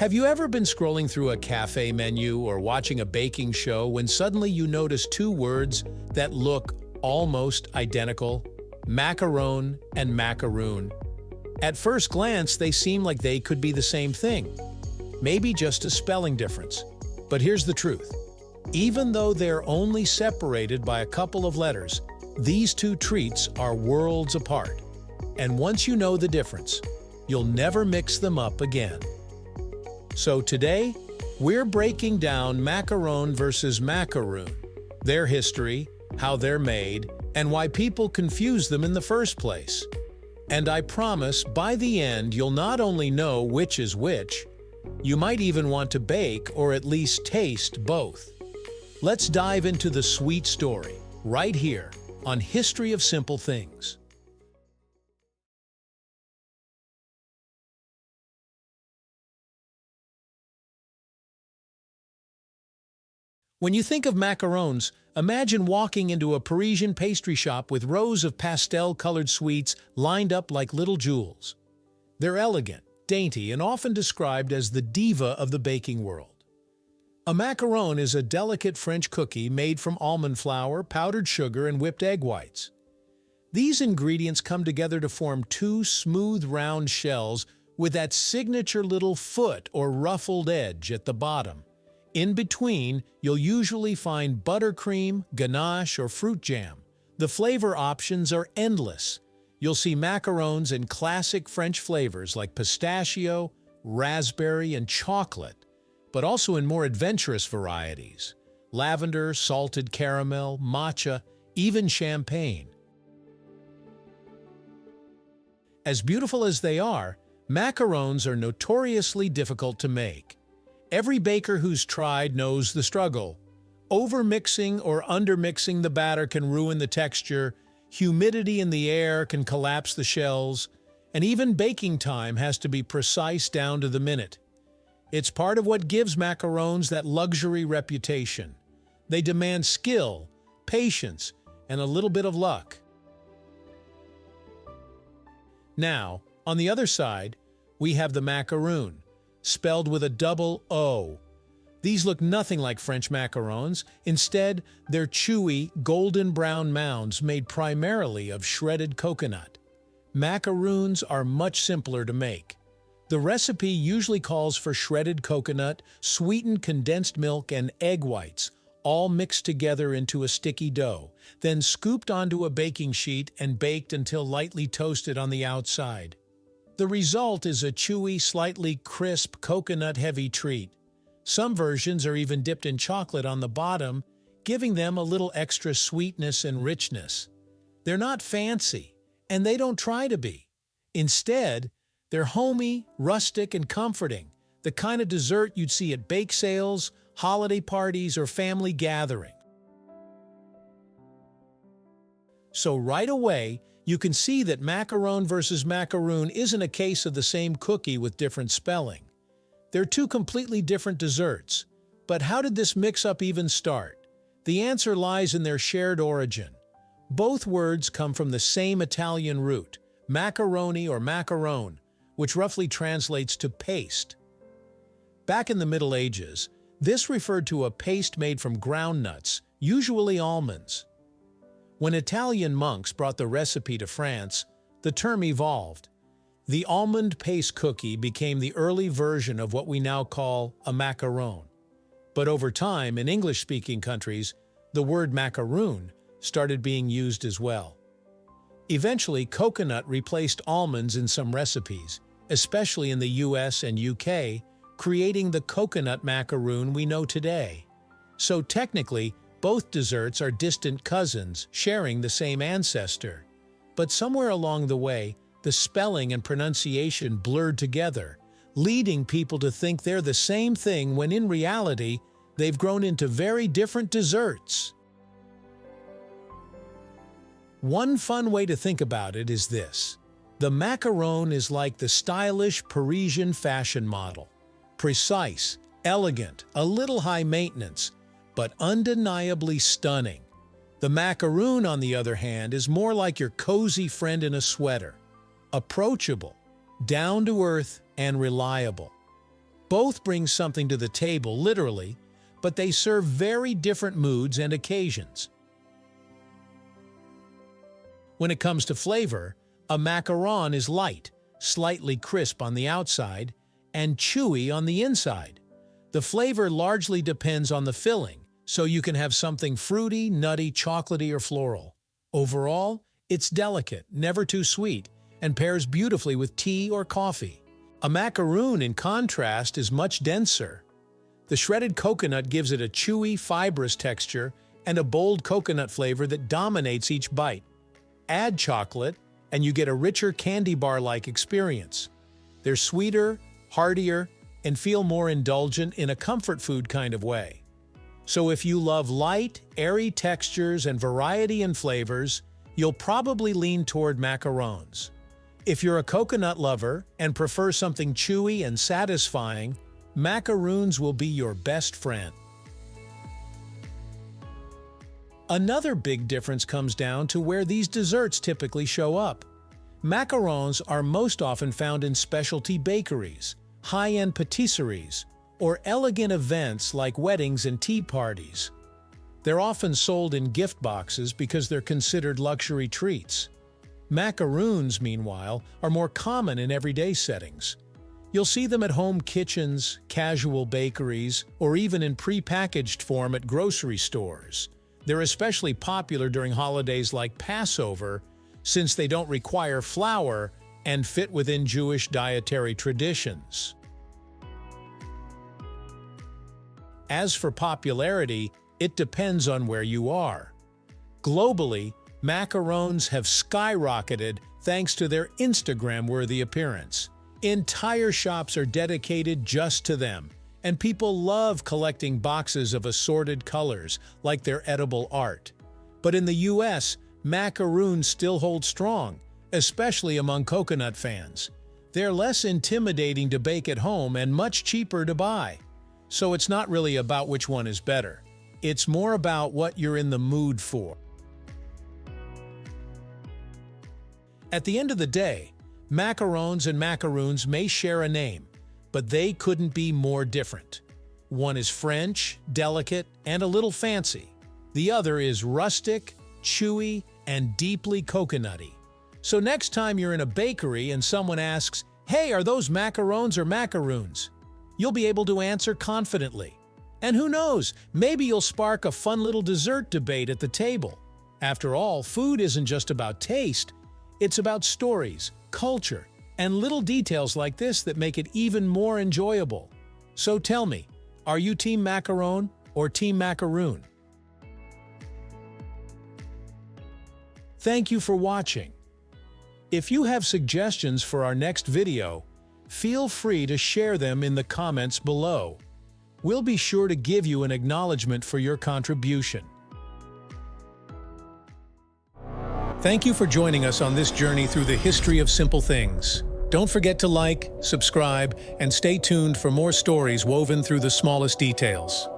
Have you ever been scrolling through a cafe menu or watching a baking show when suddenly you notice two words that look almost identical? Macaron and macaroon. At first glance, they seem like they could be the same thing. Maybe just a spelling difference. But here's the truth. Even though they're only separated by a couple of letters, these two treats are worlds apart. And once you know the difference, you'll never mix them up again. So today, we're breaking down macaron versus macaroon, their history, how they're made, and why people confuse them in the first place. And I promise, by the end, you'll not only know which is which, you might even want to bake or at least taste both. Let's dive into the sweet story, right here, on History of Simple Things. When you think of macarons, imagine walking into a Parisian pastry shop with rows of pastel-colored sweets lined up like little jewels. They're elegant, dainty, and often described as the diva of the baking world. A macaron is a delicate French cookie made from almond flour, powdered sugar, and whipped egg whites. These ingredients come together to form two smooth, round shells with that signature little foot or ruffled edge at the bottom. In between, you'll usually find buttercream, ganache, or fruit jam. The flavor options are endless. You'll see macarons in classic French flavors like pistachio, raspberry, and chocolate, but also in more adventurous varieties: lavender, salted caramel, matcha, even champagne. As beautiful as they are, macarons are notoriously difficult to make. Every baker who's tried knows the struggle. Overmixing or undermixing the batter can ruin the texture, humidity in the air can collapse the shells, and even baking time has to be precise down to the minute. It's part of what gives macarons that luxury reputation. They demand skill, patience, and a little bit of luck. Now, on the other side, we have the macaroon, spelled with a double O. These look nothing like French macarons. Instead, they're chewy, golden brown mounds made primarily of shredded coconut. Macaroons are much simpler to make. The recipe usually calls for shredded coconut, sweetened condensed milk, and egg whites, all mixed together into a sticky dough, then scooped onto a baking sheet and baked until lightly toasted on the outside. The result is a chewy, slightly crisp, coconut-heavy treat. Some versions are even dipped in chocolate on the bottom, giving them a little extra sweetness and richness. They're not fancy, and they don't try to be. Instead, they're homey, rustic, and comforting, the kind of dessert you'd see at bake sales, holiday parties, or family gatherings. So right away, you can see that macaron versus macaroon isn't a case of the same cookie with different spelling. They're two completely different desserts. But how did this mix-up even start? The answer lies in their shared origin. Both words come from the same Italian root, macaroni or macaron, which roughly translates to paste. Back in the Middle Ages, this referred to a paste made from ground nuts, usually almonds. When Italian monks brought the recipe to France, the term evolved. The almond paste cookie became the early version of what we now call a macaron. But over time, in English-speaking countries, the word macaroon started being used as well. Eventually, coconut replaced almonds in some recipes, especially in the US and UK, creating the coconut macaroon we know today. So technically, both desserts are distant cousins, sharing the same ancestor. But somewhere along the way, the spelling and pronunciation blurred together, leading people to think they're the same thing when in reality, they've grown into very different desserts. One fun way to think about it is this. The macaron is like the stylish Parisian fashion model. Precise, elegant, a little high maintenance, but undeniably stunning. The macaroon, on the other hand, is more like your cozy friend in a sweater. Approachable, down-to-earth, and reliable. Both bring something to the table, literally, but they serve very different moods and occasions. When it comes to flavor, a macaron is light, slightly crisp on the outside, and chewy on the inside. The flavor largely depends on the filling, so you can have something fruity, nutty, chocolatey, or floral. Overall, it's delicate, never too sweet, and pairs beautifully with tea or coffee. A macaroon, in contrast, is much denser. The shredded coconut gives it a chewy, fibrous texture and a bold coconut flavor that dominates each bite. Add chocolate, and you get a richer candy bar-like experience. They're sweeter, heartier, and feel more indulgent in a comfort food kind of way. So if you love light, airy textures and variety in flavors, you'll probably lean toward macarons. If you're a coconut lover and prefer something chewy and satisfying, macaroons will be your best friend. Another big difference comes down to where these desserts typically show up. Macarons are most often found in specialty bakeries, high-end patisseries, or elegant events like weddings and tea parties. They're often sold in gift boxes because they're considered luxury treats. Macaroons, meanwhile, are more common in everyday settings. You'll see them at home kitchens, casual bakeries, or even in pre-packaged form at grocery stores. They're especially popular during holidays like Passover, since they don't require flour and fit within Jewish dietary traditions. As for popularity, it depends on where you are. Globally, macarons have skyrocketed thanks to their Instagram-worthy appearance. Entire shops are dedicated just to them, and people love collecting boxes of assorted colors like they're edible art. But in the US, macaroons still hold strong, especially among coconut fans. They're less intimidating to bake at home and much cheaper to buy. So it's not really about which one is better. It's more about what you're in the mood for. At the end of the day, macarons and macaroons may share a name, but they couldn't be more different. One is French, delicate, and a little fancy. The other is rustic, chewy, and deeply coconutty. So next time you're in a bakery and someone asks, "Hey, are those macarons or macaroons?" you'll be able to answer confidently. And who knows, maybe you'll spark a fun little dessert debate at the table. After all, food isn't just about taste, it's about stories, culture, and little details like this that make it even more enjoyable. So tell me, are you Team Macaron or Team Macaroon? Thank you for watching. If you have suggestions for our next video, feel free to share them in the comments below. We'll be sure to give you an acknowledgement for your contribution. Thank you for joining us on this journey through the history of simple things. Don't forget to like, subscribe, and stay tuned for more stories woven through the smallest details.